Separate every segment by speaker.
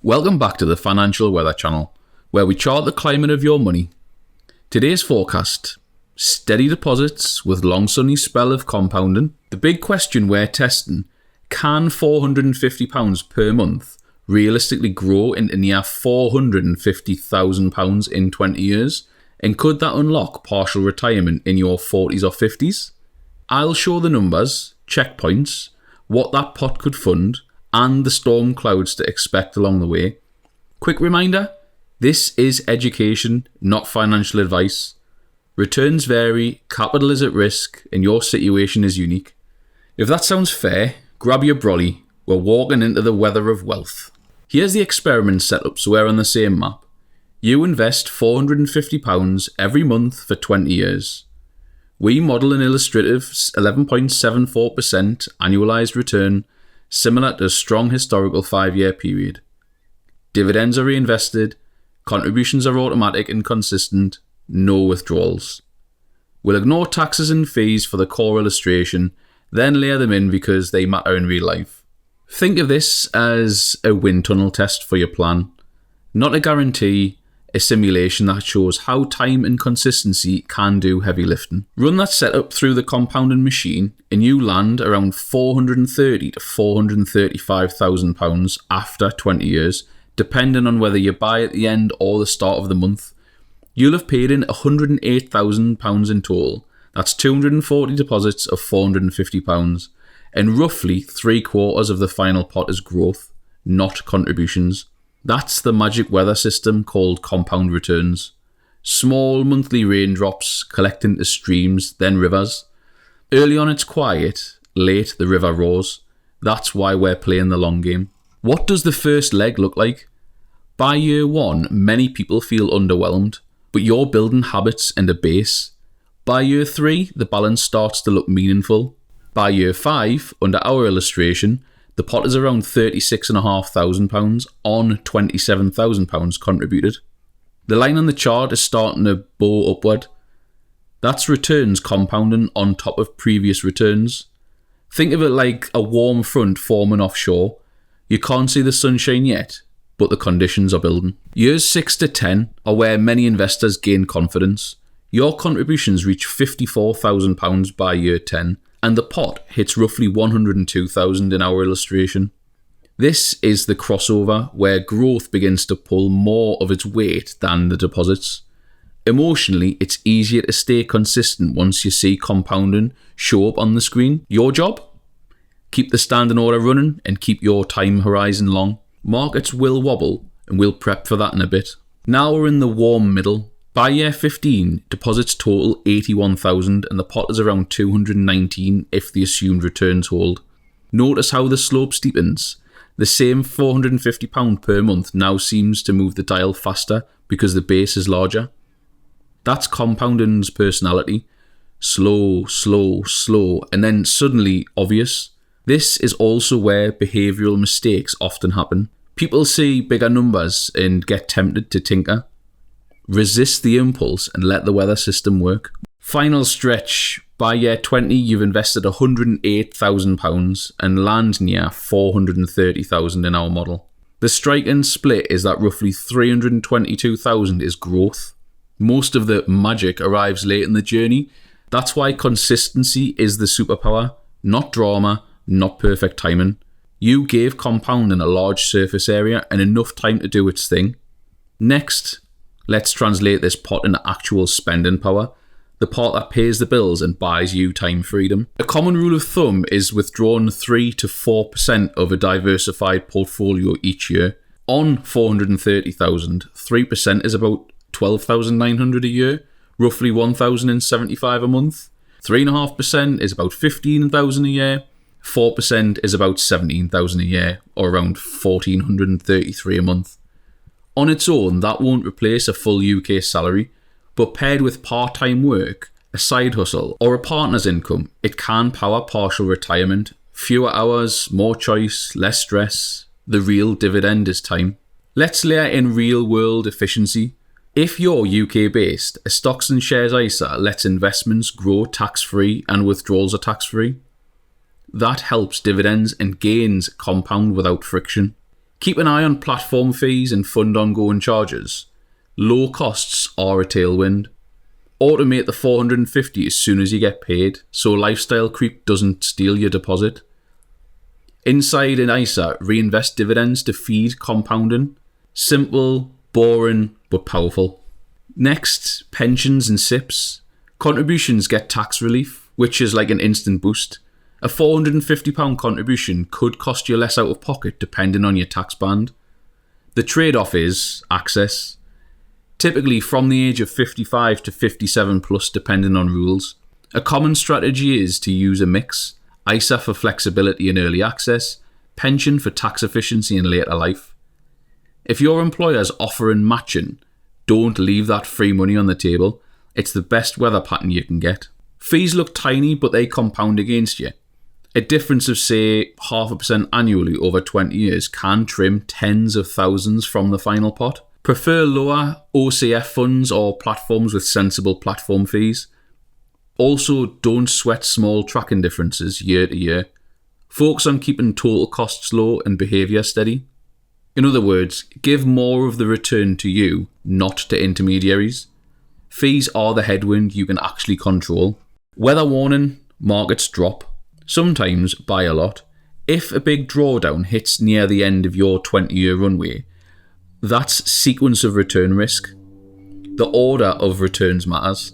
Speaker 1: Welcome back to the Financial Weather Channel, where we chart the climate of your money. Today's forecast: steady deposits with long sunny spell of compounding. The big question we're testing: can £450 per month realistically grow into near £450,000 in 20 years? And could that unlock partial retirement in your 40s or 50s? I'll show the numbers, checkpoints, what that pot could fund, and the storm clouds to expect along the way. Quick reminder, this is education, not financial advice. Returns vary, capital is at risk, and your situation is unique. If that sounds fair, grab your brolly. We're walking into the weather of wealth. Here's the experiment setup so we're on the same map. You invest £450 every month for 20 years. We model an illustrative 11.74% annualised return, similar to a strong historical 5-year period. Dividends are reinvested, contributions are automatic and consistent, no withdrawals. We'll ignore taxes and fees for the core illustration, then layer them in because they matter in real life. Think of this as a wind tunnel test for your plan. Not a guarantee, a simulation that shows how time and consistency can do heavy lifting. Run that setup through the compounding machine and you land around £430,000 to £435,000 after 20 years, depending on whether you buy at the end or the start of the month. You'll have paid in £108,000 in total. That's 240 deposits of £450, and roughly 3/4 of the final pot is growth, not contributions. That's the magic weather system called compound returns. Small monthly raindrops collect into streams, then rivers. Early on it's quiet, late the river roars. That's why we're playing the long game. What does the first leg look like? By year 1, many people feel underwhelmed, but you're building habits and a base. By year 3, the balance starts to look meaningful. By year 5, under our illustration, the pot is around £36,500 on £27,000 contributed. The line on the chart is starting to bow upward. That's returns compounding on top of previous returns. Think of it like a warm front forming offshore. You can't see the sunshine yet, but the conditions are building. Years 6 to 10 are where many investors gain confidence. Your contributions reach £54,000 by year 10, and the pot hits roughly £102,000 in our illustration. This is the crossover where growth begins to pull more of its weight than the deposits. Emotionally, it's easier to stay consistent once you see compounding show up on the screen. Your job? Keep the standing order running and keep your time horizon long. Markets will wobble, and we'll prep for that in a bit. Now we're in the warm middle. By year 15, deposits total £81,000 and the pot is around £219 if the assumed returns hold. Notice how the slope steepens. The same £450 per month now seems to move the dial faster because the base is larger. That's compounding's personality. Slow, slow, slow, and then suddenly obvious. This is also where behavioural mistakes often happen. People see bigger numbers and get tempted to tinker. Resist the impulse and let the weather system work. Final stretch. By year 20, you've invested £108,000 and land near £430,000 in our model. The striking split is that roughly £322,000 is growth. Most of the magic arrives late in the journey. That's why consistency is the superpower, not drama, not perfect timing. You gave compounding a large surface area and enough time to do its thing. Next, let's translate this pot into actual spending power, the part that pays the bills and buys you time freedom. A common rule of thumb is withdrawing 3 to 4% of a diversified portfolio each year. On £430,000, 3% is about £12,900 a year, roughly £1,075 a month. 3.5% is about £15,000 a year. 4% is about £17,000 a year, or around £1,433 a month. On its own, that won't replace a full UK salary, but paired with part-time work, a side hustle, or a partner's income, it can power partial retirement. Fewer hours, more choice, less stress. The real dividend is time. Let's layer in real-world efficiency. If you're UK-based, a stocks and shares ISA lets investments grow tax-free and withdrawals are tax-free. That helps dividends and gains compound without friction. Keep an eye on platform fees and fund ongoing charges. Low costs are a tailwind. Automate the 450 as soon as you get paid, so lifestyle creep doesn't steal your deposit. Inside an ISA, reinvest dividends to feed compounding. Simple, boring, but powerful. Next, pensions and SIPs. Contributions get tax relief, which is like an instant boost. A £450 contribution could cost you less out of pocket depending on your tax band. The trade-off is access. Typically from the age of 55 to 57 plus depending on rules. A common strategy is to use a mix. ISA for flexibility and early access, pension for tax efficiency in later life. If your employer's offering matching, don't leave that free money on the table. It's the best weather pattern you can get. Fees look tiny, but they compound against you. A difference of, say, 0.5% annually over 20 years can trim tens of thousands from the final pot. Prefer lower OCF funds or platforms with sensible platform fees. Also, don't sweat small tracking differences year to year. Focus on keeping total costs low and behaviour steady. In other words, give more of the return to you, not to intermediaries. Fees are the headwind you can actually control. Weather warning, markets drop. Sometimes by a lot. If a big drawdown hits near the end of your 20-year runway, that's sequence of return risk. The order of returns matters.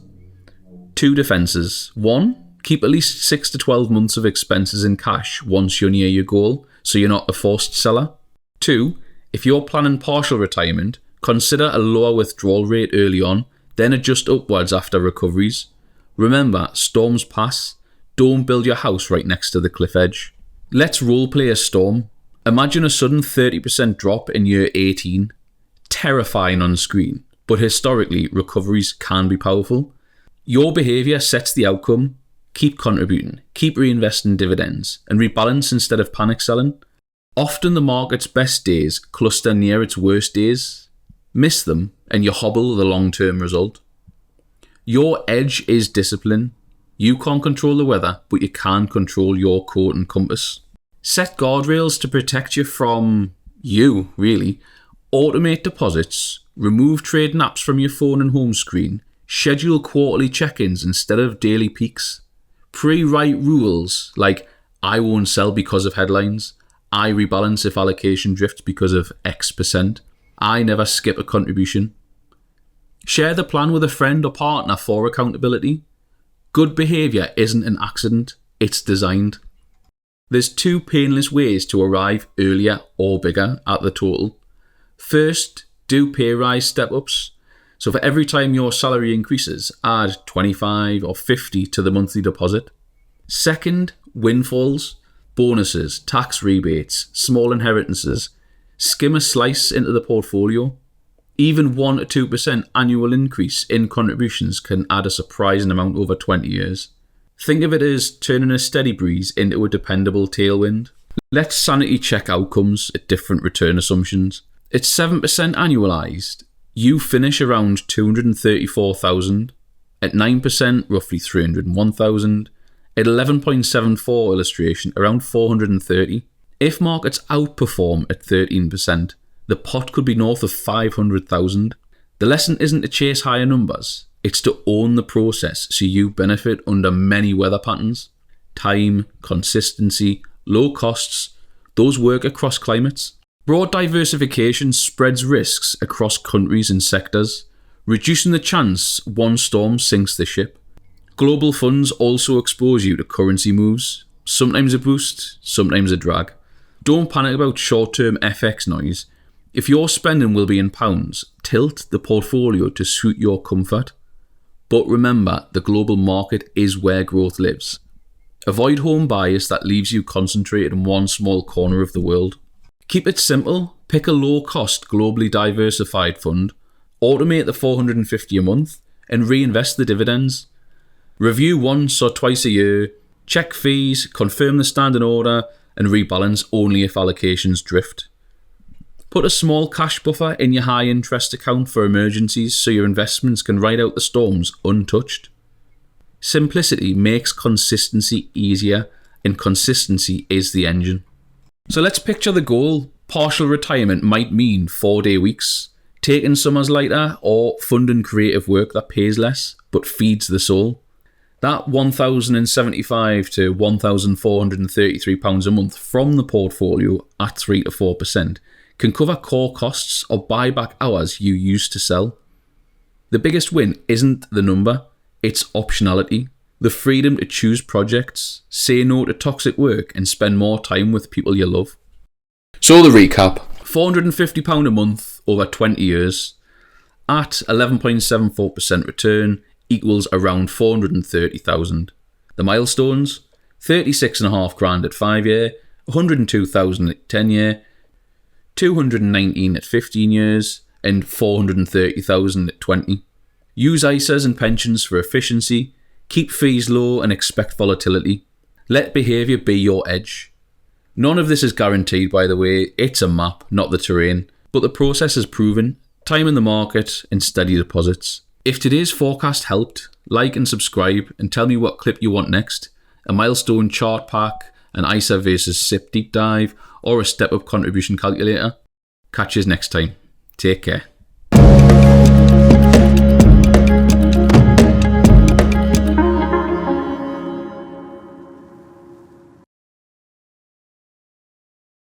Speaker 1: 2 defences. 1, keep at least 6 to 12 months of expenses in cash once you're near your goal, so you're not a forced seller. 2, if you're planning partial retirement, consider a lower withdrawal rate early on, then adjust upwards after recoveries. Remember, storms pass. Don't build your house right next to the cliff edge. Let's roleplay a storm. Imagine a sudden 30% drop in year 18. Terrifying on screen, but historically, recoveries can be powerful. Your behaviour sets the outcome. Keep contributing, keep reinvesting dividends, and rebalance instead of panic selling. Often the market's best days cluster near its worst days. Miss them, and you hobble the long-term result. Your edge is discipline. You can't control the weather, but you can control your coat and compass. Set guardrails to protect you from you, really. Automate deposits. Remove trading apps from your phone and home screen. Schedule quarterly check-ins instead of daily peaks. Pre-write rules like, I won't sell because of headlines. I rebalance if allocation drifts because of X%. I never skip a contribution. Share the plan with a friend or partner for accountability. Good behaviour isn't an accident, it's designed. There's 2 painless ways to arrive earlier or bigger at the total. First, do pay rise step-ups. So for every time your salary increases, add 25 or 50 to the monthly deposit. Second, windfalls, bonuses, tax rebates, small inheritances. Skim a slice into the portfolio. Even 1 to 2% annual increase in contributions can add a surprising amount over 20 years. Think of it as turning a steady breeze into a dependable tailwind. Let's sanity check outcomes at different return assumptions. At 7% annualised, you finish around 234,000. At 9%, roughly 301,000. At 11.74 illustration, around 430. If markets outperform at 13%, the pot could be north of 500,000. The lesson isn't to chase higher numbers, it's to own the process so you benefit under many weather patterns. Time, consistency, low costs, those work across climates. Broad diversification spreads risks across countries and sectors, reducing the chance one storm sinks the ship. Global funds also expose you to currency moves, sometimes a boost, sometimes a drag. Don't panic about short-term FX noise. If your spending will be in pounds, tilt the portfolio to suit your comfort. But remember, the global market is where growth lives. Avoid home bias that leaves you concentrated in one small corner of the world. Keep it simple, pick a low-cost, globally diversified fund, automate the 450 a month, and reinvest the dividends. Review once or twice a year, check fees, confirm the standing order, and rebalance only if allocations drift. Put a small cash buffer in your high-interest account for emergencies so your investments can ride out the storms untouched. Simplicity makes consistency easier, and consistency is the engine. So let's picture the goal. Partial retirement might mean 4-day weeks, taking summers lighter, or funding creative work that pays less but feeds the soul. That £1,075 to £1,433 a month from the portfolio at 3 to 4% can cover core costs or buy back hours you used to sell. The biggest win isn't the number, it's optionality. The freedom to choose projects, say no to toxic work, and spend more time with people you love. So the recap, £450 a month over 20 years at 11.74% return equals around 430,000. The milestones, 36.5 grand at 5 year, 102,000 at 10 year, 219 at 15 years, and 430,000 at 20. Use ISAs and pensions for efficiency, keep fees low and expect volatility. Let behaviour be your edge. None of this is guaranteed, by the way, it's a map, not the terrain, but the process is proven, time in the market and steady deposits. If today's forecast helped, like and subscribe and tell me what clip you want next, a milestone chart pack, an ISA versus SIP deep dive, or a step-up contribution calculator. Catch you next time. Take care.